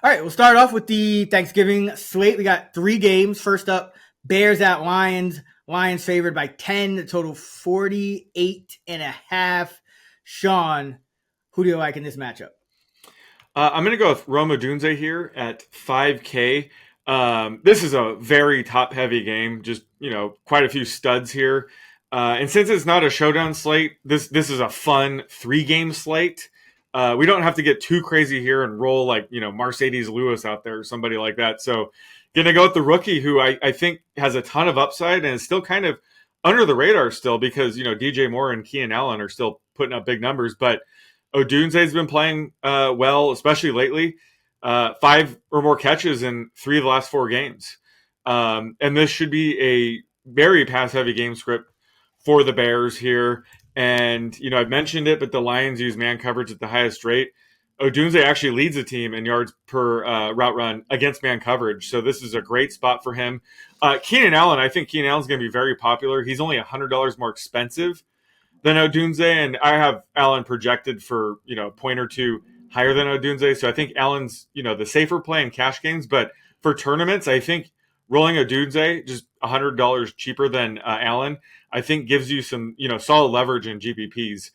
All right, we'll start off with the Thanksgiving slate. We got 3 games. First up, Bears at Lions. Lions favored by 10, the total 48.5. Sean, who do you like in this matchup? I'm going to go with Rome Odunze here at 5K. This is a very top-heavy game. Just, quite a few studs here. And since it's not a showdown slate, this is a fun 3-game slate. We don't have to get too crazy here and roll like, Mercedes Lewis out there or somebody like that. So going to go with the rookie who I think has a ton of upside and is still kind of under the radar still because, DJ Moore and Keenan Allen are still putting up big numbers. But Odunze's been playing well, especially lately. 5 or more catches in 3 of the last 4 games. And this should be a very pass-heavy game script for the Bears here. And, I've mentioned it, but the Lions use man coverage at the highest rate. Odunze actually leads the team in yards per route run against man coverage. So this is a great spot for him. Keenan Allen, I think Keenan Allen's going to be very popular. He's only $100 more expensive than Odunze, and I have Allen projected for, a point or two higher than Odunze. So I think Allen's, the safer play in cash games. But for tournaments, I think rolling Odunze just $100 cheaper than Allen, I think gives you some, solid leverage in GPPs.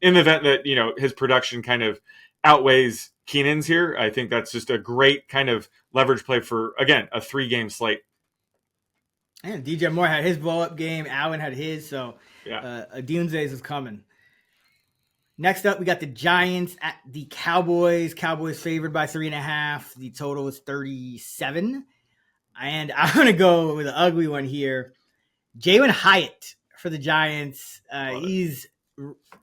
In the event that, his production kind of outweighs Keenan's here, I think that's just a great kind of leverage play for, again, a 3-game slate. And DJ Moore had his blow-up game. Allen had his, so yeah. Odunze's is coming. Next up, we got the Giants at the Cowboys. Cowboys favored by 3.5. The total is 37. And I'm going to go with an ugly one here. Jalen Hyatt for the Giants. He's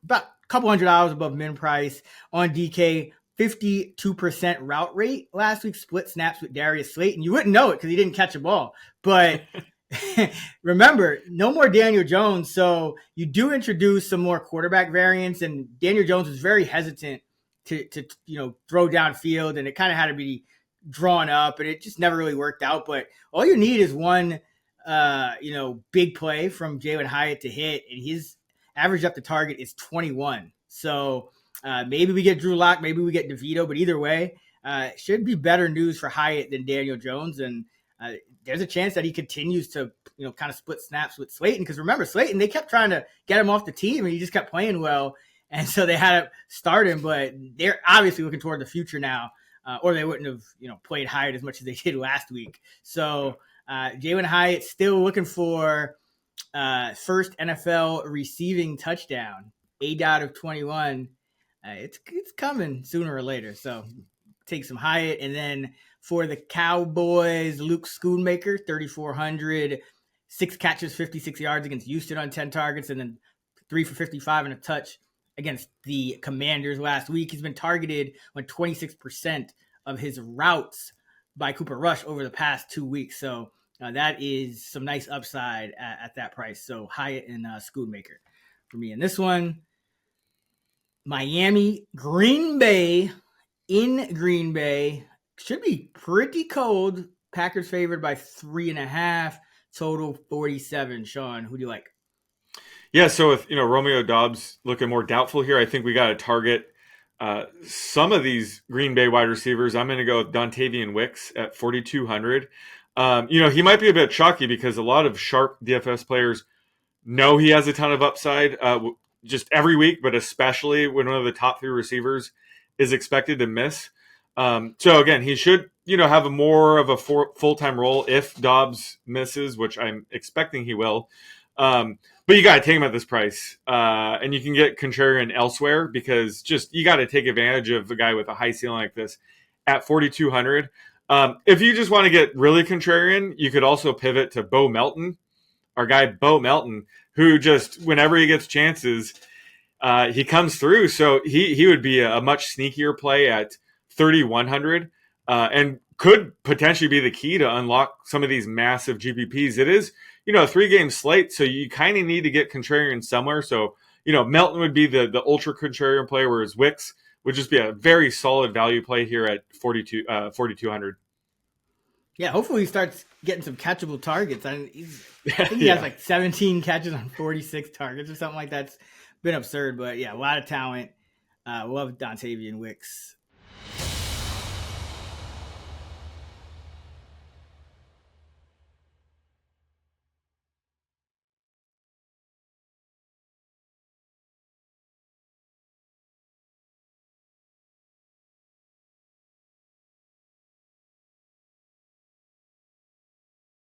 about a couple $100 above min price on DK. 52% route rate last week. Split snaps with Darius Slayton. You wouldn't know it because he didn't catch a ball. But remember, no more Daniel Jones. So you do introduce some more quarterback variants. And Daniel Jones was very hesitant to throw downfield. And it kind of had to be drawn up. And it just never really worked out. But all you need is one big play from Jalen Hyatt to hit, and his average up to target is 21. So maybe we get Drew Lock, maybe we get DeVito, but either way, it should be better news for Hyatt than Daniel Jones. And there's a chance that he continues to, kind of split snaps with Slayton. Because remember, Slayton, they kept trying to get him off the team, and he just kept playing well. And so they had to start him, but they're obviously looking toward the future now, or they wouldn't have, played Hyatt as much as they did last week. So Jalen Hyatt still looking for first NFL receiving touchdown, 8 out of 21. It's coming sooner or later. So take some Hyatt. And then for the Cowboys, Luke Schoonmaker, 3,400, 6 catches, 56 yards against Houston on 10 targets, and then 3 for 55 and a touch against the Commanders last week. He's been targeted on 26% of his routes by Cooper Rush over the past 2 weeks. So that is some nice upside at that price. So Hyatt and Schoonmaker for me in this one. Miami, Green Bay, in Green Bay. Should be pretty cold. Packers favored by 3.5. Total 47. Sean, who do you like? Yeah, so with Romeo Doubs looking more doubtful here, I think we got to target some of these Green Bay wide receivers. I'm going to go with Dontavian Wicks at 4,200. He might be a bit chalky because a lot of sharp DFS players know he has a ton of upside just every week, but especially when one of the top 3 receivers is expected to miss. So again, he should, have more of a full-time role if Dobbs misses, which I'm expecting he will. But you got to take him at this price. And you can get contrarian elsewhere because you got to take advantage of a guy with a high ceiling like this at 4,200. If you just want to get really contrarian, you could also pivot to Bo Melton, our guy Bo Melton, who just, whenever he gets chances, he comes through. So he would be a much sneakier play at 3,100 and could potentially be the key to unlock some of these massive GPPs. It is, a 3-game slate, so you kind of need to get contrarian somewhere. So, Melton would be the ultra contrarian play, whereas Wicks would just be a very solid value play here at 4,200. Yeah, hopefully he starts getting some catchable targets. I think he has like 17 catches on 46 targets or something like that. It's been absurd, but yeah, a lot of talent. Love Dontavian Wicks